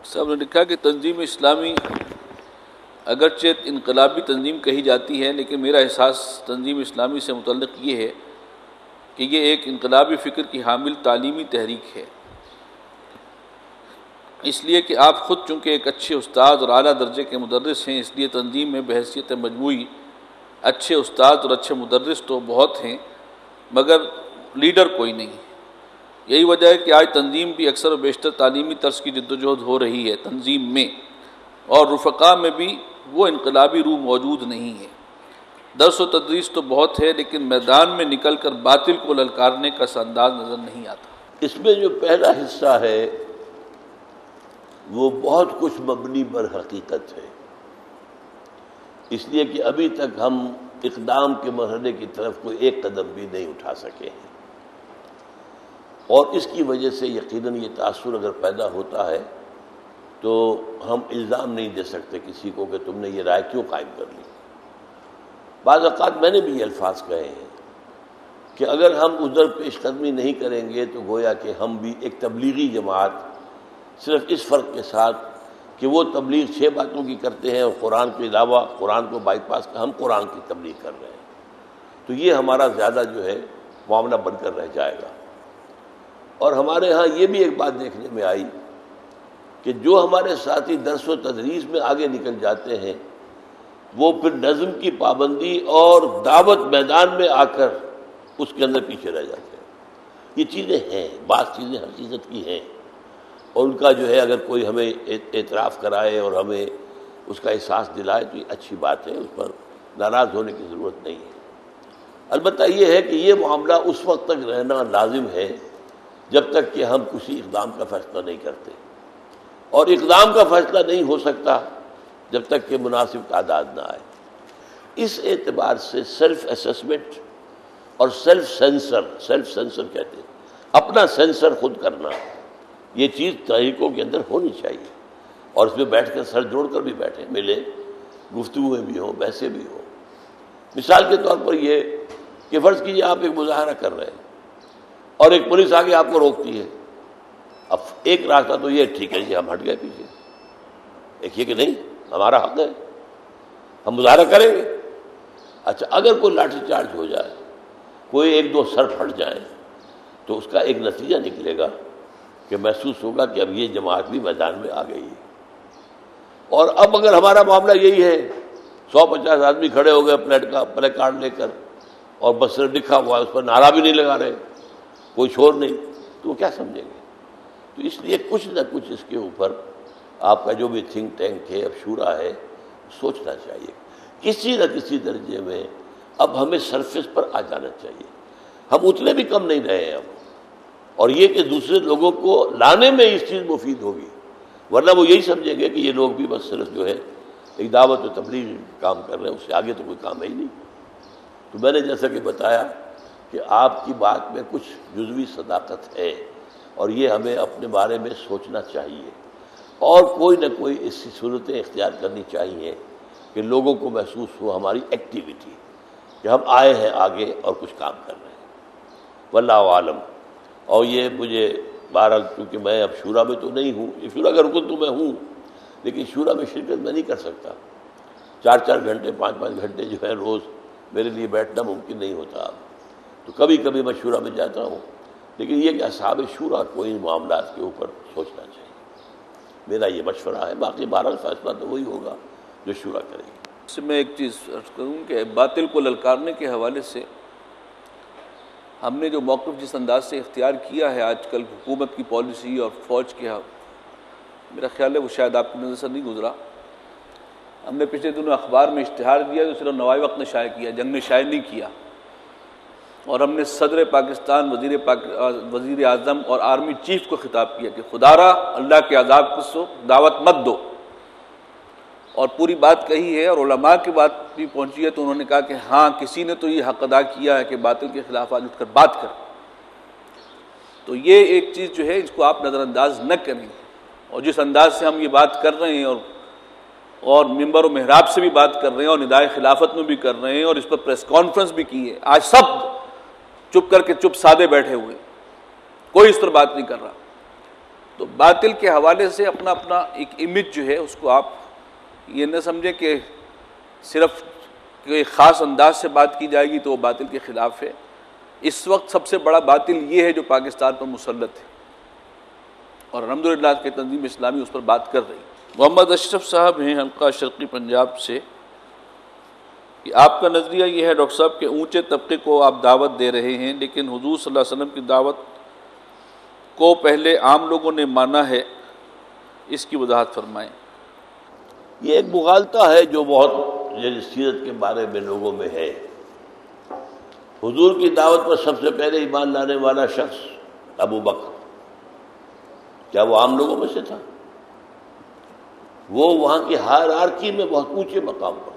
صاحب نے لکھا کہ تنظیم اسلامی اگرچہ انقلابی تنظیم کہی جاتی ہے، لیکن میرا احساس تنظیم اسلامی سے متعلق یہ ہے کہ یہ ایک انقلابی فکر کی حامل تعلیمی تحریک ہے، اس لیے کہ آپ خود چونکہ ایک اچھے استاد اور اعلیٰ درجے کے مدرس ہیں، اس لیے تنظیم میں بحیثیت مجموعی اچھے استاد اور اچھے مدرس تو بہت ہیں مگر لیڈر کوئی نہیں۔ یہی وجہ ہے کہ آج تنظیم بھی اکثر و بیشتر تعلیمی طرز کی جدوجہد ہو رہی ہے، تنظیم میں اور رفقا میں بھی وہ انقلابی روح موجود نہیں ہے۔ درس و تدریس تو بہت ہے، لیکن میدان میں نکل کر باطل کو للکارنے کا انداز نظر نہیں آتا۔ اس میں جو پہلا حصہ ہے وہ بہت کچھ مبنی بر حقیقت ہے، اس لیے کہ ابھی تک ہم اقدام کے مرحلے کی طرف کوئی ایک قدم بھی نہیں اٹھا سکے ہیں، اور اس کی وجہ سے یقیناً یہ تاثر اگر پیدا ہوتا ہے تو ہم الزام نہیں دے سکتے کسی کو کہ تم نے یہ رائے کیوں قائم کر لی۔ بعض اوقات میں نے بھی یہ الفاظ کہے ہیں کہ اگر ہم ادھر پیش قدمی نہیں کریں گے تو گویا کہ ہم بھی ایک تبلیغی جماعت، صرف اس فرق کے ساتھ کہ وہ تبلیغ 6 باتوں کی کرتے ہیں اور قرآن کے علاوہ قرآن کو بائی پاس ہم قرآن کی تبلیغ کر رہے ہیں، تو یہ ہمارا زیادہ جو ہے معاملہ بن کر رہ جائے گا۔ اور ہمارے ہاں یہ بھی ایک بات دیکھنے میں آئی کہ جو ہمارے ساتھی درس و تدریس میں آگے نکل جاتے ہیں وہ پھر نظم کی پابندی اور دعوت میدان میں آ کر اس کے اندر پیچھے رہ جاتے ہیں۔ یہ چیزیں ہیں، بعض چیزیں حقیقت کی ہیں، اور ان کا جو ہے اگر کوئی ہمیں اعتراف کرائے اور ہمیں اس کا احساس دلائے تو یہ اچھی بات ہے، اس پر ناراض ہونے کی ضرورت نہیں ہے۔ البتہ یہ ہے کہ یہ معاملہ اس وقت تک رہنا لازم ہے جب تک کہ ہم کسی اقدام کا فیصلہ نہیں کرتے، اور اقدام کا فیصلہ نہیں ہو سکتا جب تک کہ مناسب تعداد نہ آئے۔ اس اعتبار سے سیلف اسسمنٹ اور سیلف سینسر کہتے ہیں، اپنا سینسر خود کرنا، یہ چیز تحریکوں کے اندر ہونی چاہیے، اور اس میں بیٹھ کر سر جوڑ کر بھی بیٹھیں، ملے، گفتگویں بھی ہوں، بحثیں بھی ہوں۔ مثال کے طور پر یہ کہ فرض کیجیے آپ ایک مظاہرہ کر رہے ہیں اور ایک پولیس آگے آپ کو روکتی ہے، اب ایک راستہ تو یہ ٹھیک ہے جی ہم ہٹ گئے پیچھے، ایک یہ کہ نہیں ہمارا حق ہے ہم مظاہرہ کریں گے۔ اچھا اگر کوئی لاٹھی چارج ہو جائے، کوئی 1-2 سر پھٹ جائیں تو اس کا ایک نتیجہ نکلے گا کہ محسوس ہوگا کہ اب یہ جماعت بھی میدان میں آ گئی ہے۔ اور اب اگر ہمارا معاملہ یہی ہے، 150 آدمی کھڑے ہو گئے پلے کارڈ لے کر اور بس صرف لکھا ہوا ہے، اس پر نعرہ بھی نہیں لگا رہے، کوئی شور نہیں، تو وہ کیا سمجھیں گے؟ تو اس لیے کچھ نہ کچھ اس کے اوپر آپ کا جو بھی تھنک ٹینک ہے، اب شورا ہے، سوچنا چاہیے کسی نہ کسی درجے میں۔ اب ہمیں سرفیس پر آ جانا چاہیے، ہم اتنے بھی کم نہیں رہے ہیں اب، اور یہ کہ دوسرے لوگوں کو لانے میں اس چیز مفید ہوگی، ورنہ وہ یہی سمجھیں گے کہ یہ لوگ بھی بس صرف جو ہے ایک دعوت و تبلیغ کام کر رہے ہیں، اس سے آگے تو کوئی کام ہے ہی نہیں۔ تو میں نے جیسا کہ بتایا کہ آپ کی بات میں کچھ جزوی صداقت ہے، اور یہ ہمیں اپنے بارے میں سوچنا چاہیے، اور کوئی نہ کوئی ایسی صورتیں اختیار کرنی چاہیے کہ لوگوں کو محسوس ہو ہماری ایکٹیویٹی کہ ہم آئے ہیں آگے اور کچھ کام کر رہے ہیں، واللہ عالم۔ اور یہ مجھے بہرحال کیونکہ میں اب شورا میں تو نہیں ہوں، یہ شورا کا رکن تو میں ہوں، لیکن شورا میں شرکت میں نہیں کر سکتا، 4 گھنٹے 5 گھنٹے جو ہے روز میرے لیے بیٹھنا ممکن نہیں ہوتا اب، تو کبھی کبھی میں شورا میں جاتا ہوں، لیکن یہ کہ اصحاب شورا کو ان معاملات کے اوپر سوچنا چاہیے، میرا یہ مشورہ ہے۔ باقی بہرحال فیصلہ تو وہی ہوگا جو شورا کرے گی۔ اس میں ایک چیز عرض کروں کہ باطل کو للکارنے کے حوالے سے ہم نے جو موقف جس انداز سے اختیار کیا ہے آج کل حکومت کی پالیسی اور فوج کے، میرا خیال ہے وہ شاید آپ کی نظر سے نہیں گزرا۔ ہم نے پچھلے دنوں اخبار میں اشتہار دیا جو صرف نوائے وقت نے شائع کیا، جنگ نے شائع نہیں کیا، اور ہم نے صدر پاکستان، وزیر اعظم اور آرمی چیف کو خطاب کیا کہ خدا را اللہ کے عذاب کو دعوت مت دو، اور پوری بات کہی ہے، اور علماء کی بات بھی پہنچی ہے تو انہوں نے کہا کہ ہاں کسی نے تو یہ حق ادا کیا ہے کہ باطل کے خلاف آج اٹھ کر بات کر۔ تو یہ ایک چیز جو ہے اس کو آپ نظر انداز نہ کریں، اور جس انداز سے ہم یہ بات کر رہے ہیں اور ممبر و محراب سے بھی بات کر رہے ہیں اور ندائے خلافت میں بھی کر رہے ہیں اور اس پر پریس کانفرنس بھی کی ہے، آج سب چپ کر کے چپ سادے بیٹھے ہوئے، کوئی اس پر بات نہیں کر رہا۔ تو باطل کے حوالے سے اپنا اپنا ایک امیج جو ہے اس کو آپ یہ نہ سمجھیں کہ صرف کوئی خاص انداز سے بات کی جائے گی تو وہ باطل کے خلاف ہے. اس وقت سب سے بڑا باطل یہ ہے جو پاکستان پر مسلط ہے، اور الحمدللہ کہ تنظیم اسلامی اس پر بات کر رہی. محمد اشرف صاحب ہیں حلقہ شرقی پنجاب سے، کہ آپ کا نظریہ یہ ہے ڈاکٹر صاحب کہ اونچے طبقے کو آپ دعوت دے رہے ہیں، لیکن حضور صلی اللہ علیہ وسلم کی دعوت کو پہلے عام لوگوں نے مانا ہے، اس کی وضاحت فرمائیں. یہ ایک مغالطہ ہے جو بہت سیرت کے بارے میں لوگوں میں ہے. حضور کی دعوت پر سب سے پہلے ایمان لانے والا شخص ابو بکر، کیا وہ عام لوگوں میں سے تھا؟ وہ وہاں کی ہائرارکی میں بہت اونچے مقام پر.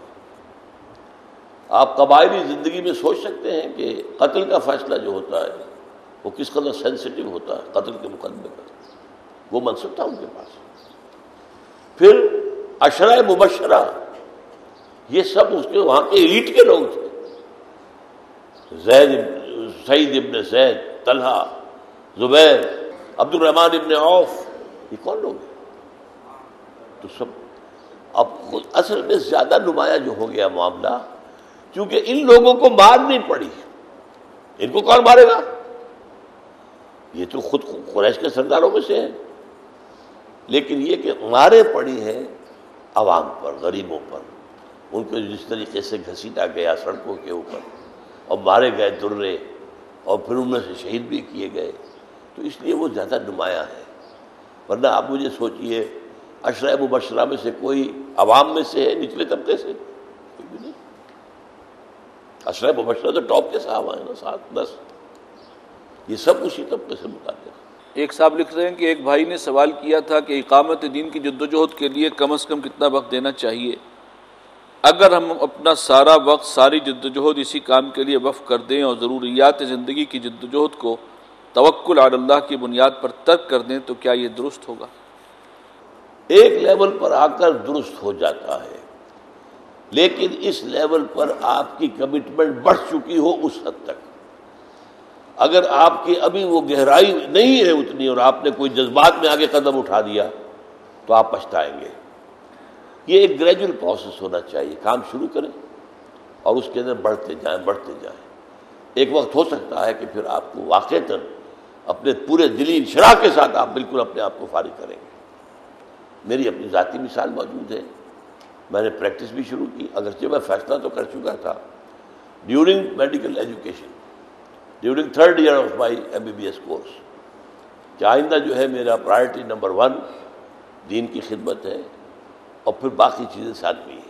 آپ قبائلی زندگی میں سوچ سکتے ہیں کہ قتل کا فیصلہ جو ہوتا ہے وہ کس قدر سینسٹیو ہوتا ہے قتل کے مقدمے پر. وہ منصب تھا ان کے پاس. پھر عشرہ مبشرہ یہ سب اس کے وہاں کے ایلیٹ کے لوگ تھے. سعید ابن زید، طلحہ، زبیر، عبد الرحمن ابن عوف، یہ کون لوگ ہیں؟ تو سب اب اصل میں زیادہ نمایاں جو ہو گیا معاملہ، کیونکہ ان لوگوں کو مار نہیں پڑی. ان کو کون مارے گا؟ یہ تو خود قریش کے سرداروں میں سے ہیں. لیکن یہ کہ مارے پڑی ہیں عوام پر، غریبوں پر. ان کو جس طریقے سے گھسیٹا گیا سڑکوں کے اوپر اور مارے گئے درے، اور پھر ان میں سے شہید بھی کیے گئے، تو اس لیے وہ زیادہ نمایاں ہے. ورنہ آپ مجھے سوچئے عشرہ مبشرہ میں سے کوئی عوام میں سے ہے، نچلے طبقے سے؟ کوئی بھی نہیں. عشرہ مبشرہ تو ٹاپ کے صحابہ ہیں نا، 7 10، یہ سب اسی طبقے سے متعلق. ایک صاحب لکھ رہے ہیں کہ ایک بھائی نے سوال کیا تھا کہ اقامت دین کی جدوجہد کے لیے کم از کم کتنا وقت دینا چاہیے؟ اگر ہم اپنا سارا وقت، ساری جدوجہد اسی کام کے لیے وقف کر دیں اور ضروریات زندگی کی جدوجہد کو توکل علی اللہ کی بنیاد پر ترک کر دیں تو کیا یہ درست ہوگا؟ ایک لیول پر آ کر درست ہو جاتا ہے، لیکن اس لیول پر آپ کی کمٹمنٹ بڑھ چکی ہو اس حد تک. اگر آپ کی ابھی وہ گہرائی نہیں ہے اتنی اور آپ نے کوئی جذبات میں آگے قدم اٹھا دیا تو آپ پچھتائیں گے. یہ ایک گریجول پروسیس ہونا چاہیے. کام شروع کریں اور اس کے اندر بڑھتے جائیں. ایک وقت ہو سکتا ہے کہ پھر آپ کو واقعتاً اپنے پورے دلی انشراح کے ساتھ آپ بالکل اپنے آپ کو فارغ کریں گے. میری اپنی ذاتی مثال موجود ہے. میں نے پریکٹس بھی شروع کی، اگرچہ میں فیصلہ تو کر چکا تھا during medical education, during 3rd year of my MBBS course, کہ آئندہ جو ہے میرا پرائرٹی نمبر 1 دین کی خدمت ہے، اور پھر باقی چیزیں ساتھ بھی ہیں.